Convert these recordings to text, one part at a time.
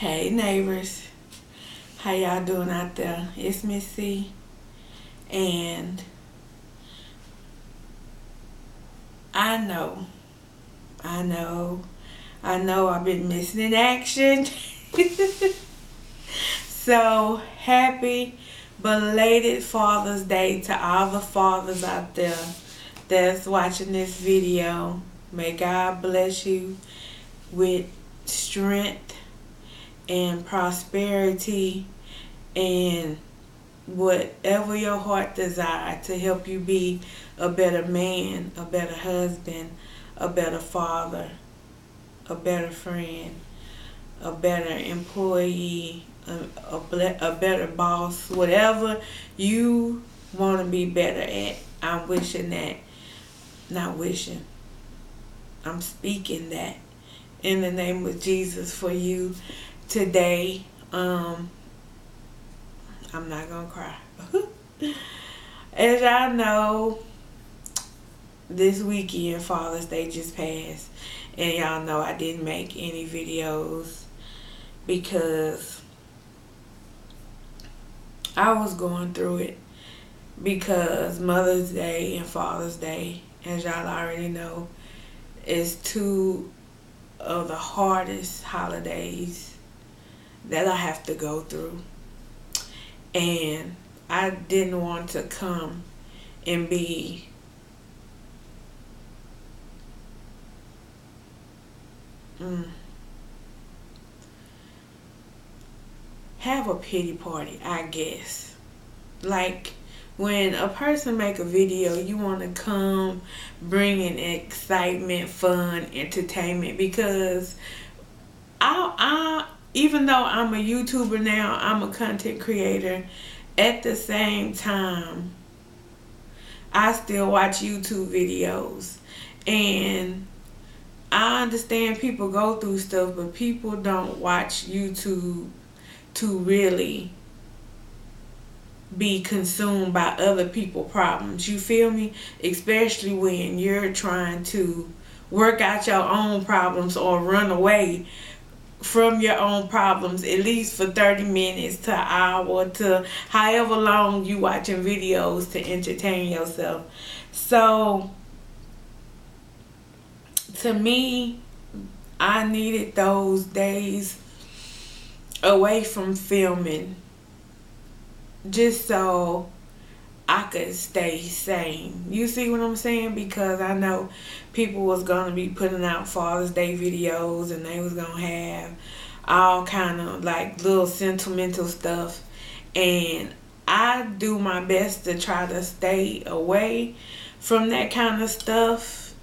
Hey neighbors, how y'all doing out there? It's Miss C, and I know I've been missing in action. So happy belated Father's Day to all the fathers out there that's watching this video. May God bless you with strength and prosperity and whatever your heart desires to help you be a better man, a better husband, a better father, a better friend, a better employee, a better boss, whatever you want to be better at. I'm wishing that, not wishing, I'm speaking that in the name of Jesus for you today. I'm not gonna cry. As y'all know, this weekend Father's Day just passed, and y'all know I didn't make any videos because I was going through it, because Mother's Day and Father's Day, as y'all already know, is two of the hardest holidays that I have to go through. And I didn't want to come and be have a pity party, I guess. Like when a person make a video, you want to come bringing excitement, fun, entertainment, because I even though I'm a YouTuber now, I'm a content creator, at the same time I still watch YouTube videos. And I understand people go through stuff, but people don't watch YouTube to really be consumed by other people's problems. You feel me? Especially when you're trying to work out your own problems or run away from your own problems, at least for 30 minutes to an hour to however long you watching videos to entertain yourself. So to me, I needed those days away from filming just so I could stay sane. You see what I'm saying? Because I know people was going to be putting out Father's Day videos, and they was going to have all kind of like little sentimental stuff. And I do my best to try to stay away from that kind of stuff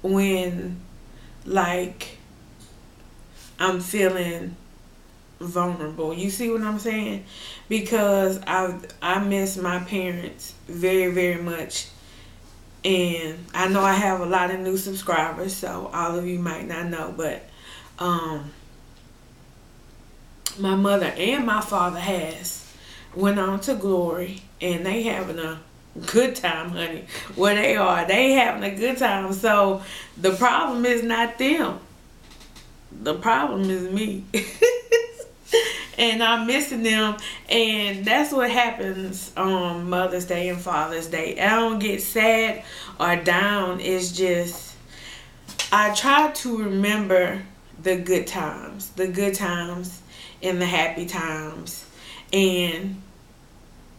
when like I'm feeling vulnerable. You see what I'm saying? Because I miss my parents very, very much. And I know I have a lot of new subscribers, so all of you might not know, but my mother and my father has went on to glory, and they having a good time, honey. Where they having a good time. So the problem is not them. The problem is me. And I'm missing them. And that's what happens on Mother's Day and Father's Day. I don't get sad or down. It's just I try to remember the good times. The good times and the happy times. And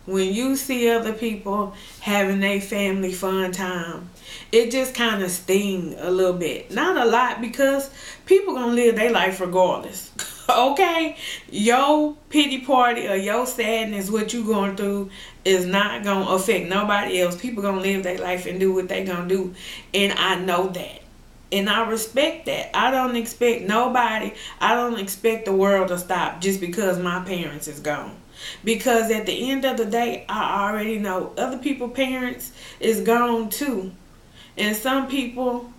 when you see other people having a family fun time, it just kind of stings a little bit. Not a lot, because people gonna live their life regardless. Okay? Your pity party or your sadness, what you going through, is not gonna affect nobody else. People gonna live their life and do what they gonna do. And I know that. And I respect that. I don't expect nobody, I don't expect the world to stop just because my parents is gone. Because at the end of the day, I already know other people's parents is gone too. And some people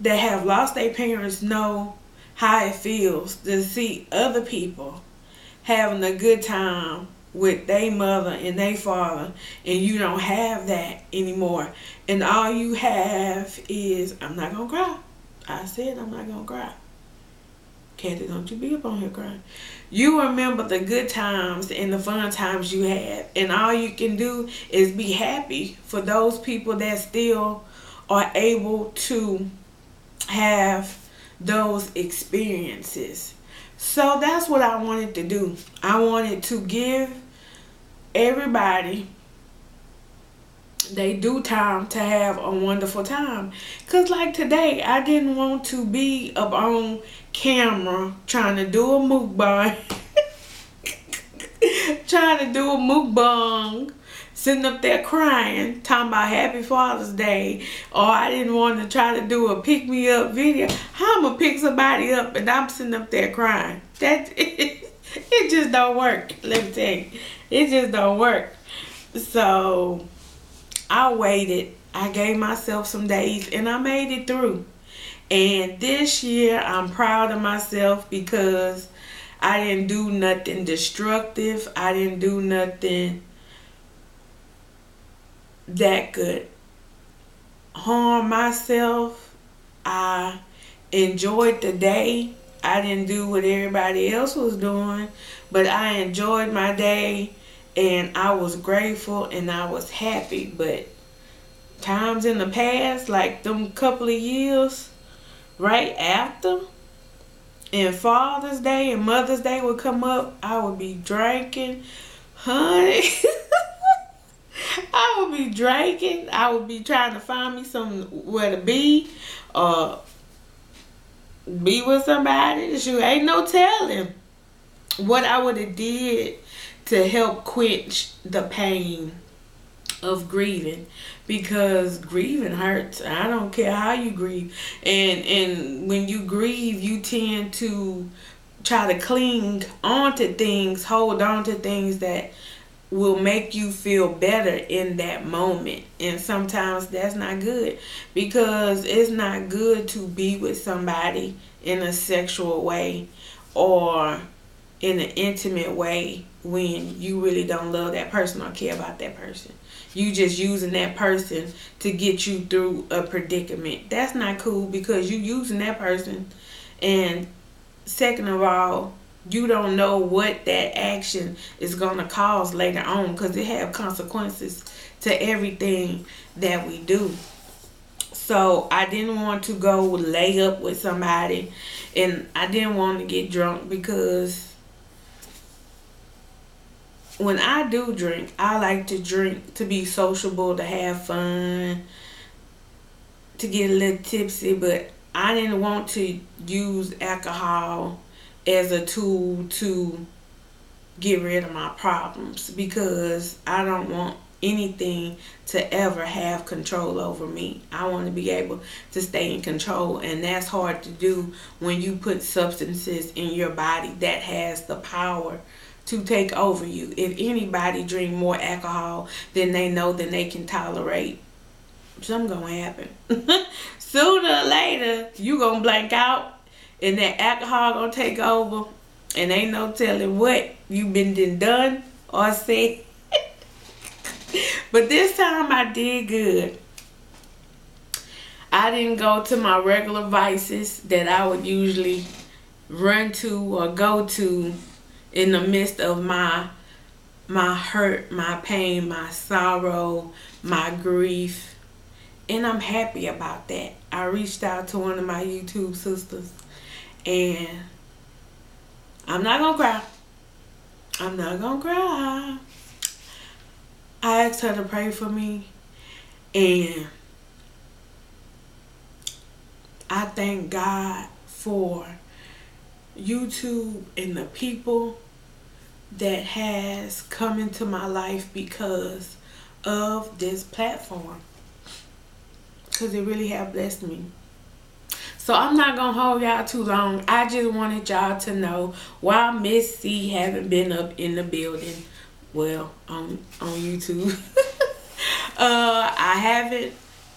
that have lost their parents know how it feels to see other people having a good time with their mother and their father, and you don't have that anymore. And all you have is, I'm not gonna cry. I said I'm not gonna cry. Kathy, don't you be up on here crying. You remember the good times and the fun times you had. And all you can do is be happy for those people that still are able to have those experiences. So that's what I wanted to do. I wanted to give everybody they do time to have a wonderful time. Because like today, I didn't want to be up on camera trying to do a mukbang. Trying to do a mukbang. Sitting up there crying, talking about Happy Father's Day. Or I didn't want to try to do a pick-me-up video. How I'm going to pick somebody up and I'm sitting up there crying? It just don't work. Let me tell you. It just don't work. So I waited. I gave myself some days and I made it through. And this year I'm proud of myself because I didn't do nothing destructive. I didn't do nothing that could harm myself. I enjoyed the day. I didn't do what everybody else was doing, but I enjoyed my day and I was grateful and I was happy. But times in the past, like them couple of years right after, and Father's Day and Mother's Day would come up, I would be drinking, honey. I would be drinking. I would be trying to find me somewhere to be, be with somebody. Shoot, ain't no telling what I would have did to help quench the pain of grieving, because grieving hurts. I don't care how you grieve, and when you grieve, you tend to try to cling onto things, hold on to things that will make you feel better in that moment. And sometimes that's not good, because it's not good to be with somebody in a sexual way or in an intimate way when you really don't love that person or care about that person. You just using that person to get you through a predicament. That's not cool, because you using that person, and second of all, you don't know what that action is going to cause later on, because it have consequences to everything that we do. So I didn't want to go lay up with somebody, and I didn't want to get drunk, because when I do drink, I like to drink to be sociable, to have fun, to get a little tipsy, but I didn't want to use alcohol as a tool to get rid of my problems, because I don't want anything to ever have control over me. I want to be able to stay in control, and that's hard to do when you put substances in your body that has the power to take over you. If anybody drink more alcohol than they know than they can tolerate, something gonna happen. Sooner or later, you gonna blank out, and that alcohol gonna take over, and ain't no telling what you been done or said. But this time I did good. I didn't go to my regular vices that I would usually run to or go to in the midst of my hurt, my pain, my sorrow, my grief. And I'm happy about that. I reached out to one of my YouTube sisters, and I'm not gonna cry. I'm not gonna cry. I asked her to pray for me, and I thank God for YouTube and the people that has come into my life because of this platform, because it really have blessed me. So I'm not gonna hold y'all too long. I just wanted y'all to know why Miss C haven't been up in the building, well, on YouTube. I haven't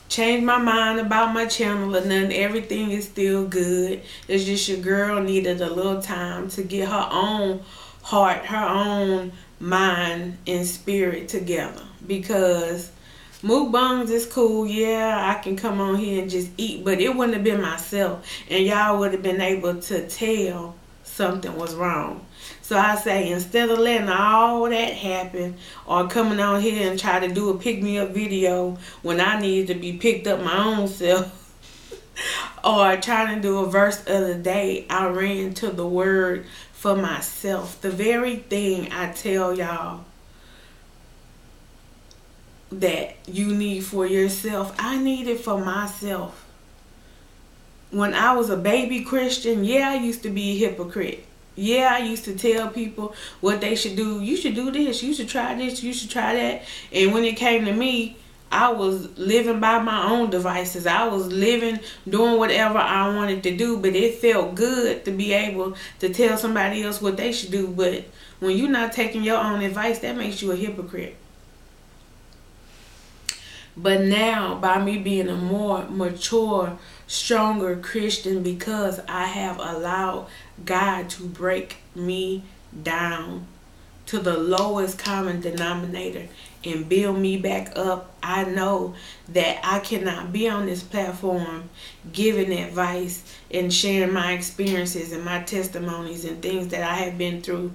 changed my mind about my channel or nothing. Everything is still good. It's just your girl needed a little time to get her own heart, her own mind and spirit together, because Mukbangs is cool. Yeah, I can come on here and just eat, but it wouldn't have been myself, and y'all would have been able to tell something was wrong. So I say, instead of letting all that happen or coming on here and try to do a pick-me-up video when I needed to be picked up my own self, or trying to do a verse of the day, I ran to the word for myself. The very thing I tell y'all that you need for yourself, I need it for myself. When I was a baby Christian, yeah, I used to be a hypocrite. Yeah, I used to tell people what they should do. You should do this. You should try this. You should try that. And when it came to me, I was living by my own devices. I was living, doing whatever I wanted to do. But it felt good to be able to tell somebody else what they should do. But when you're not taking your own advice, that makes you a hypocrite. But now, by me being a more mature, stronger Christian, because I have allowed God to break me down to the lowest common denominator and build me back up, I know that I cannot be on this platform giving advice and sharing my experiences and my testimonies and things that I have been through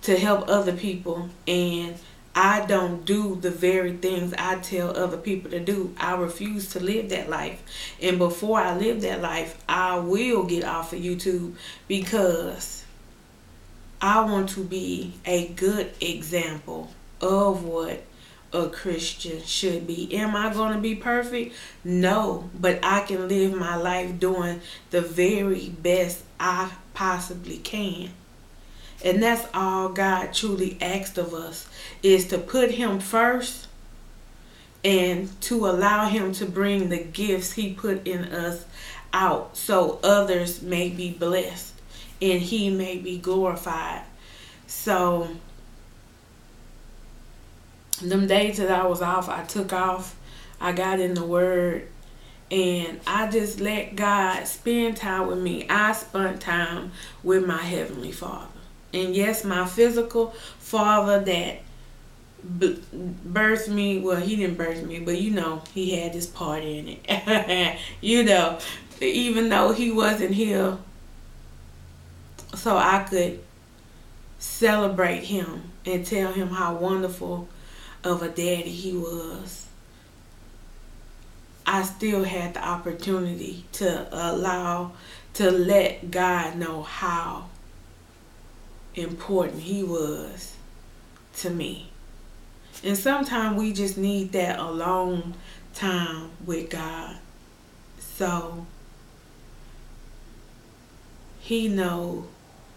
to help other people, and I don't do the very things I tell other people to do. I refuse to live that life. And before I live that life, I will get off of YouTube, because I want to be a good example of what a Christian should be. Am I going to be perfect? No. But I can live my life doing the very best I possibly can. And that's all God truly asked of us, is to put him first and to allow him to bring the gifts he put in us out, so others may be blessed and he may be glorified. So them days that I was off, I took off. I got in the word, and I just let God spend time with me. I spent time with my Heavenly Father. And yes, my physical father that birthed me, well, he didn't birth me, but you know, he had his part in it. You know, even though he wasn't here, so I could celebrate him and tell him how wonderful of a daddy he was, I still had the opportunity to let God know how important he was to me. And sometimes we just need that alone time with God, so he knows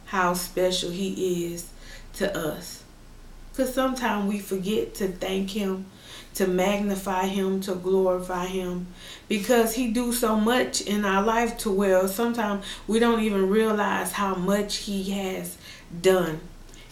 how special he is to us. Because sometimes we forget to thank him, to magnify him, to glorify him, because he do so much in our life to where sometimes we don't even realize how much he has done.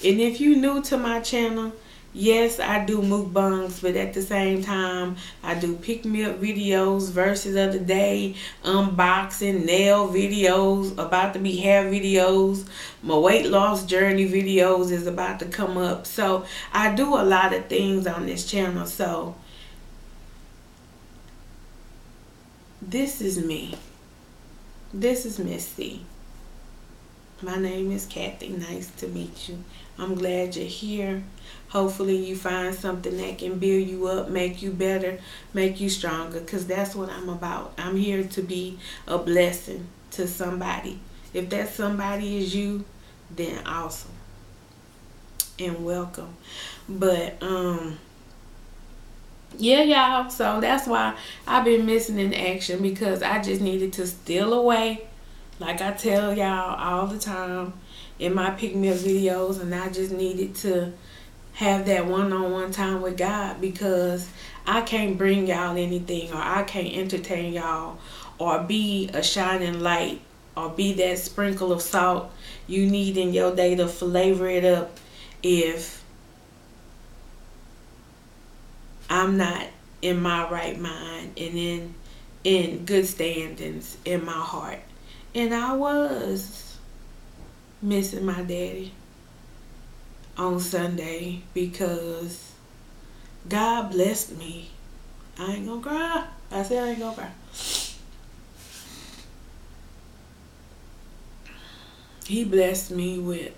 And if you new to my channel, yes, I do mukbangs, but at the same time, I do pick-me-up videos, verses of the day, unboxing, nail videos, about to be hair videos. My weight loss journey videos is about to come up. So I do a lot of things on this channel. So this is me. This is Miss C. My name is Kathy. Nice to meet you. I'm glad you're here. Hopefully you find something that can build you up, make you better, make you stronger, because that's what I'm about. I'm here to be a blessing to somebody. If that somebody is you, then awesome and welcome. But yeah, y'all, so that's why I've been missing in action, because I just needed to steal away, like I tell y'all all the time in my pick-me-up videos, and I just needed to have that one-on-one time with God, because I can't bring y'all anything, or I can't entertain y'all, or be a shining light, or be that sprinkle of salt you need in your day to flavor it up, if I'm not in my right mind and in good standings in my heart. And I was missing my daddy on Sunday, because God blessed me I ain't gonna cry. I said I ain't gonna cry. He blessed me with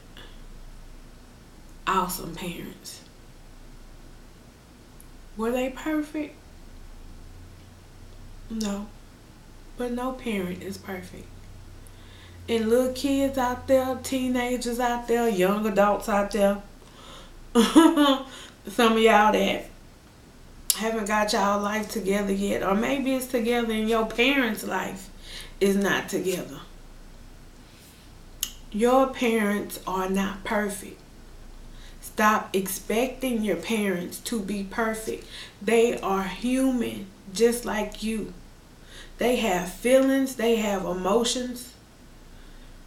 awesome parents. Were they perfect? No. But no parent is perfect. And little kids out there, teenagers out there, young adults out there, some of y'all that haven't got y'all life together yet, or maybe it's together and your parents' life is not together. Your parents are not perfect. Stop expecting your parents to be perfect. They are human, just like you. They have feelings, they have emotions,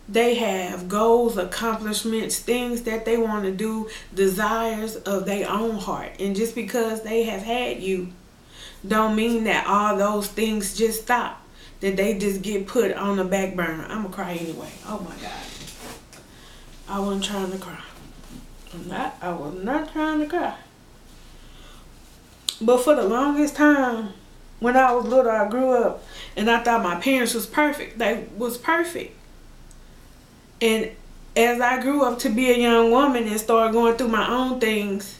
they have goals, accomplishments, things that they want to do, desires of their own heart. And just because they have had you, don't mean that all those things just stop, that they just get put on the back burner. I'm going to cry anyway. Oh my God. I wasn't trying to cry. I was not trying to cry. But for the longest time, when I was little, I grew up and I thought my parents was perfect. They was perfect. And as I grew up to be a young woman and started going through my own things,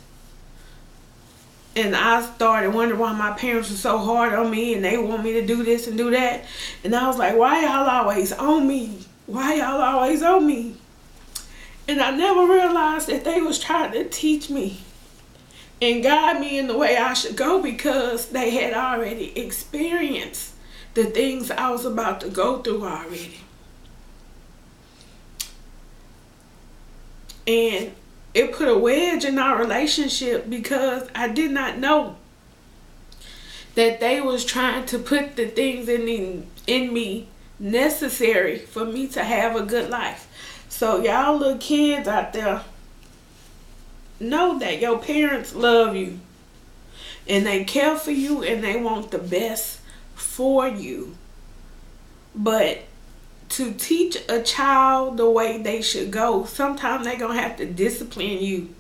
and I started wondering why my parents were so hard on me and they want me to do this and do that. And I was like, why y'all always on me? Why y'all always on me? And I never realized that they was trying to teach me and guide me in the way I should go, because they had already experienced the things I was about to go through already. And it put a wedge in our relationship, because I did not know that they was trying to put the things in me necessary for me to have a good life. So y'all little kids out there, know that your parents love you and they care for you and they want the best for you. But to teach a child the way they should go, sometimes they're going to have to discipline you.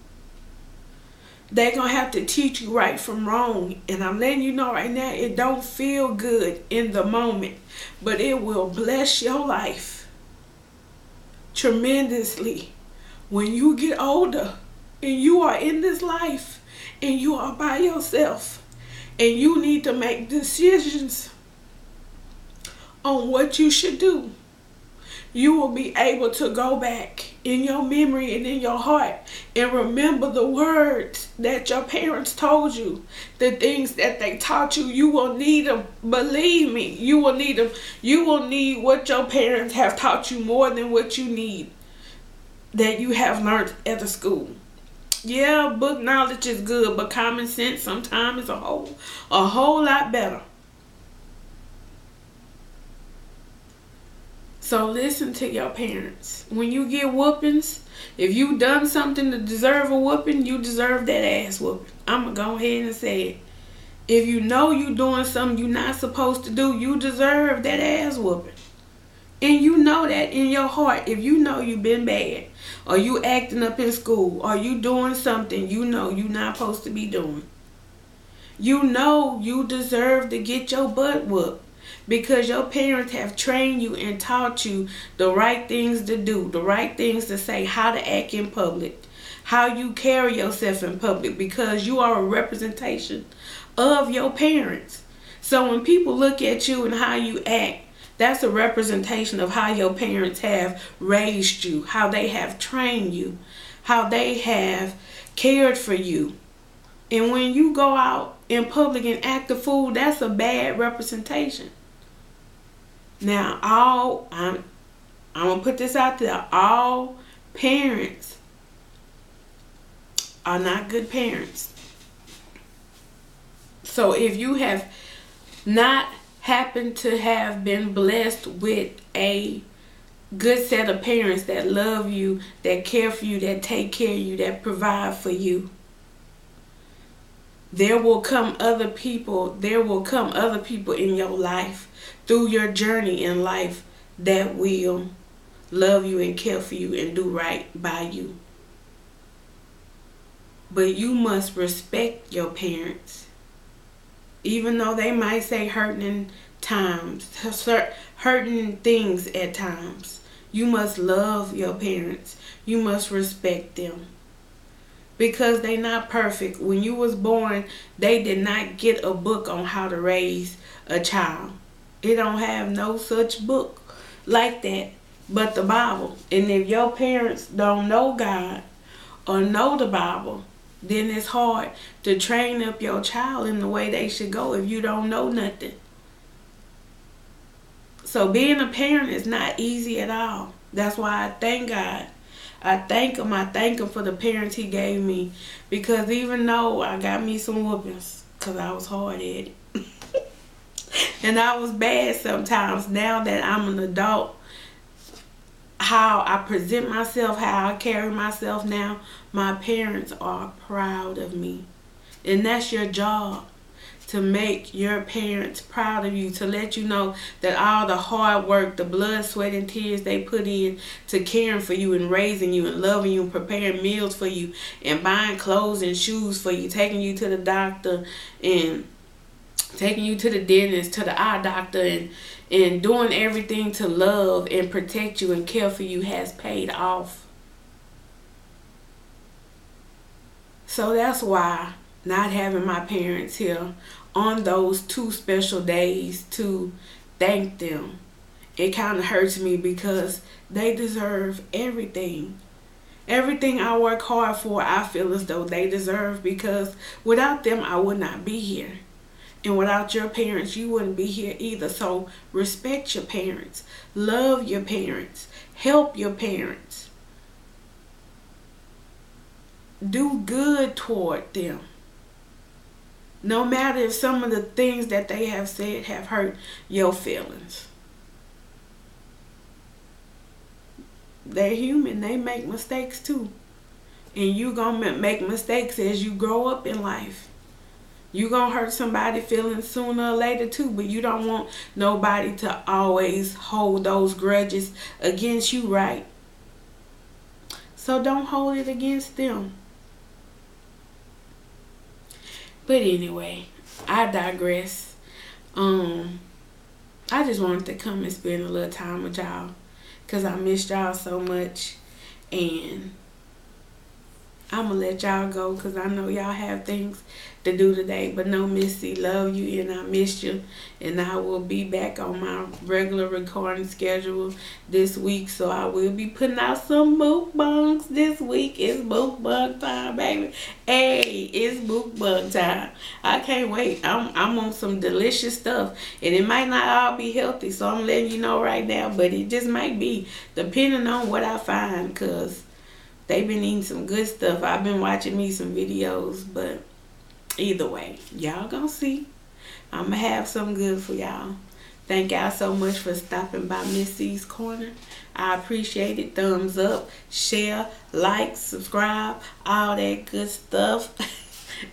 They're going to have to teach you right from wrong. And I'm letting you know right now, it don't feel good in the moment, but it will bless your life tremendously when you get older and you are in this life and you are by yourself and you need to make decisions on what you should do. You will be able to go back in your memory and in your heart and remember the words that your parents told you, the things that they taught you. You will need them. Believe me, you will need them. You will need what your parents have taught you more than what you need that you have learned at the school. Yeah, book knowledge is good, but common sense sometimes is a whole lot better. So listen to your parents. When you get whoopings, if you done something to deserve a whooping, you deserve that ass whooping. I'm going to go ahead and say it. If you know you doing something you're not supposed to do, you deserve that ass whooping. And you know that in your heart. If you know you've been bad, or you acting up in school, or you doing something you know you're not supposed to be doing, you know you deserve to get your butt whooped. Because your parents have trained you and taught you the right things to do, the right things to say, how to act in public, how you carry yourself in public, because you are a representation of your parents. So when people look at you and how you act, that's a representation of how your parents have raised you, how they have trained you, how they have cared for you. And when you go out in public and act a fool, that's a bad representation. Now, I'm going to put this out there. All parents are not good parents. So if you have not happened to have been blessed with a good set of parents that love you, that care for you, that take care of you, that provide for you, there will come other people in your life through your journey in life that will love you and care for you and do right by you. But you must respect your parents. Even though they might say hurting times, hurting things at times, you must love your parents. You must respect them. Because they not perfect. When you was born, they did not get a book on how to raise a child. It don't have no such book like that but the Bible. And if your parents don't know God or know the Bible, then it's hard to train up your child in the way they should go if you don't know nothing. So being a parent is not easy at all. That's why I thank God. I thank him. I thank him for the parents he gave me. Because even though I got me some whoopings, because I was hard-headed. And I was bad sometimes. Now that I'm an adult, how I present myself, how I carry myself now, my parents are proud of me. And that's your job. To make your parents proud of you, to let you know that all the hard work, the blood, sweat, and tears they put in to caring for you and raising you and loving you and preparing meals for you and buying clothes and shoes for you, taking you to the doctor and taking you to the dentist, to the eye doctor, and doing everything to love and protect you and care for you has paid off. So that's why not having my parents here on those 2 special days to thank them, it kind of hurts me because they deserve everything. Everything I work hard for, I feel as though they deserve, because without them, I would not be here. And without your parents, you wouldn't be here either. So respect your parents. Love your parents. Help your parents. Do good toward them. No matter if some of the things that they have said have hurt your feelings. They're human. They make mistakes too. And you gonna make mistakes as you grow up in life. You gonna hurt somebody's feelings sooner or later too. But you don't want nobody to always hold those grudges against you, right? So don't hold it against them. But anyway, I digress. I just wanted to come and spend a little time with y'all because I missed y'all so much. And I'm going to let y'all go because I know y'all have things to do today. But no, Missy, love you and I missed you. And I will be back on my regular recording schedule this week. So I will be putting out some mukbangs this week. It's mukbang time, baby. Hey, it's mukbang time. I can't wait. I'm on some delicious stuff. And it might not all be healthy. So I'm letting you know right now. But it just might be depending on what I find, because they've been eating some good stuff. I've been watching me some videos, but either way, y'all gonna see. I'm gonna have something good for y'all. Thank y'all so much for stopping by Miss C's Corner. I appreciate it. Thumbs up, share, like, subscribe, all that good stuff.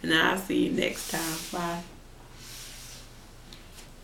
And I'll see you next time. Bye.